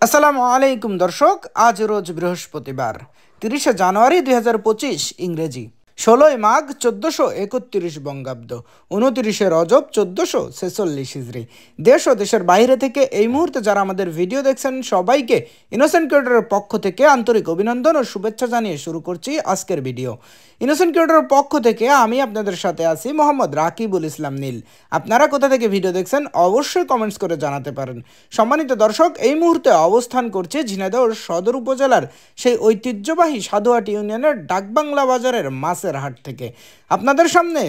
আসসালামু আলাইকুম দর্শক, আজ রোজ বৃহস্পতিবার 30 জানুয়ারি 2025 ইংরেজি, 16 মাঘ 1431 বঙ্গাব্দ, 29 রজব 1446 হিজরি। দেশ ও দেশের বাইরে থেকে এই মুহূর্তে যারা আমাদের ভিডিও দেখছেন সবাইকে ইনোসেন্ট ক্রিয়েটরের পক্ষ থেকে আন্তরিক অভিনন্দন ও শুভেচ্ছা জানিয়ে শুরু করছি আজকের ভিডিও। ইনোসেন্ট ক্রিয়েটরের পক্ষ থেকে আমি আপনাদের সাথে আছি মোহাম্মদ রাকিবুল ইসলাম নীল। আপনারা কোথা থেকে ভিডিও দেখছেন অবশ্যই কমেন্টস করে জানাতে পারেন। সম্মানিত দর্শক, এই মুহূর্তে অবস্থান করছে ঝিনাইদহ সদর উপজেলার সেই ঐতিহ্যবাহী সাধুহাটি ইউনিয়নের ডাকবাংলা বাজারের মাছের হাট থেকে। আপনাদের সামনে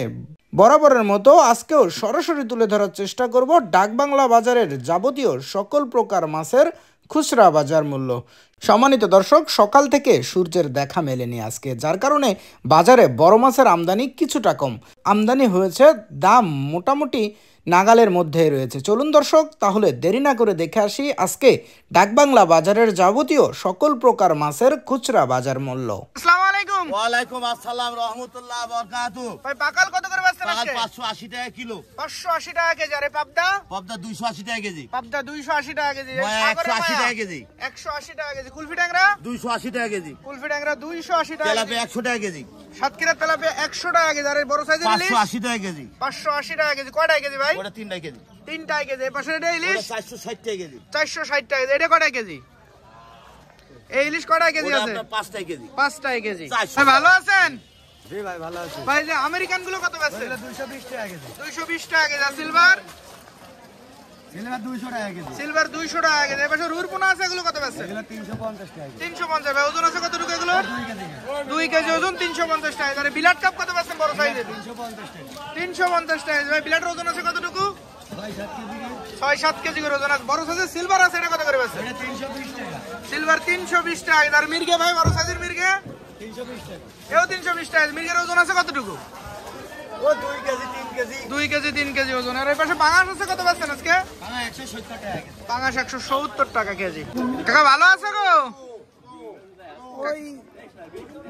বরাবরের মতো আজকেও সরাসরি তুলে ধরার চেষ্টা করব ডাকবাংলা বাজারের যাবতীয় সকল প্রকার মাছের খুচরা বাজার মূল্য। সম্মানিত দর্শক, সকাল থেকে সূর্যের দেখা মেলেনি আজকে, যার কারণে বাজারে বড় মাছের আমদানি কিছুটা কম। আমদানি হয়েছে, দাম মোটামুটি নাগালের মধ্যে রয়েছে। চলুন দর্শক, তাহলে দেরি না করে দেখে আসি আজকে ডাকবাংলা বাজারের যাবতীয় সকল প্রকার মাছের খুচরা বাজার মূল্য। আসসালামু আলাইকুম। ওয়ালাইকুম আসসালাম রাহমাতুল্লাহ বারাকাতু। ভাই পাকাল কত করে বেচছেন আজকে? 580 টাকা কিলো। 580 টাকা কেজি। আরে পাবদা? পাবদা 280 টাকা কেজি। পাবদা 280 টাকা কেজি। 180 টাকা কেজি। 180 টাকা কেজি। কুলফি ট্যাংরা 280 টাকা কেজি। কুলফি ট্যাংরা 280 টাকা। তেলাপিয়া 100 টাকা কেজি। সাতক্ষীরা তেলাপিয়া 100 টাকা কেজি। আরে বড় সাইজের ইলিশ 580 টাকা কেজি। 580 টাকা কেজি। কয়টা কেজি ভাই? ওটা 3 টাকা কেজি। 3 টাকা কেজি। এই পাশে এটা ইলিশ 460 টাকা কেজি। 460 টাকা কেজি। এটা কয়টা কেজি? এই ইলিশ কয়টা কেজি ওটা আছে? আপনার 5 টাকা কেজি। 5 টাকা কেজি। 400 ভাই ভালো আছেন? জি ভাই ভালো আছি। ভাই যে আমেরিকান গুলো কত বেচছেন? এগুলো 220 টাকা কেজি। 220 টাকা কেজি। আর সিলভার? সিলভার 200 টাকা কেজি। সিলভার 200 টাকা কেজি। এই পাশে রুর পোনা আছে, এগুলো কত বেচছেন? এগুলো 350 টাকা কেজি। 350। ভাই ওজন আছে কতটুকু এগুলো? 2 কেজি। 2 কেজি ওজন 350 টাকা। আরে বিলাট কাপ কত বেচছেন বড় সাইজের? 350 টাকা। 350 টাকা। ভাই বিলাটের ওজন আছে কতটুকু? 6-7 কেজি করে ওজন আছে। বড় সাইজের সিলভার আছে, এটা কত করে বেচছেন? এটা 320 টাকা। সিলভার 320 টাকা। আর মির্গে ভাই বড় সাইজের মির্গে? 320 টাকা। এও 320 টাকা। মির্গের ওজন আছে কতটুকু? ও 2 কেজি 3 কেজি। 2 কেজি 3 কেজি ওজন। আর এই পাশে পাঙাশ আছে কত বেচছেন আজকে? আমার 170 টাকা কেজি। পাঙাশ 170 টাকা কেজি। কাকা ভালো আছে গো? ওই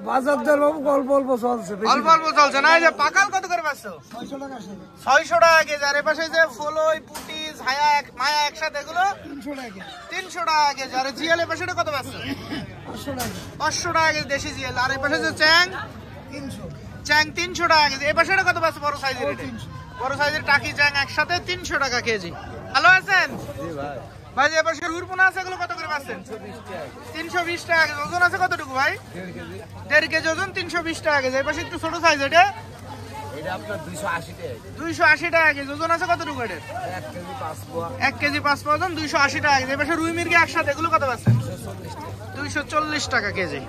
বাজার দর বাবু অল্প অল্প চলছে, অল্প অল্প চলছে না? এই যে পাকাল কত করে বেচছো? 600 টাকা 600 টাকা কেজি। আর এই পাশে যে ফলই পুটি ছায়া মায়া একসাথে এগুলো 300 টাকা 300 টাকা কেজি। আর জিএল এর পাশে কত বেচছো? 500 টাকা 500 টাকা কেজি দেশি জিএল। আর এই পাশে যে চ্যাং 300 300 টাকা কেজি। এই পাশে কত বেচছো বড় সাইজের? এটা বড় সাইজের টাকি চ্যাং একসাথে 300 টাকা কেজি। ভালো আছেন? জি ভাই। ভাই যে পাশে রুরপুনা আছে, এগুলো কত করে বেচছেন? 320 টাকা কেজি। ওজন আছে কতটুকু ভাই? 1.5 কেজি ওজন 320 টাকা কেজি। এই পাশে একটু ছোট সাইজ, এটা এটা আপনার 280 টাকা। 280 টাকা কেজি। ওজন আছে কতটুকু? এটা 1 কেজি 5 পোয়া। 1 কেজি 5 পাউন্ড ওজন 280 টাকা কেজি। এই পাশে রুই মির্গে একসাথে এগুলো কত বেচছেন? 240 টাকা কেজি।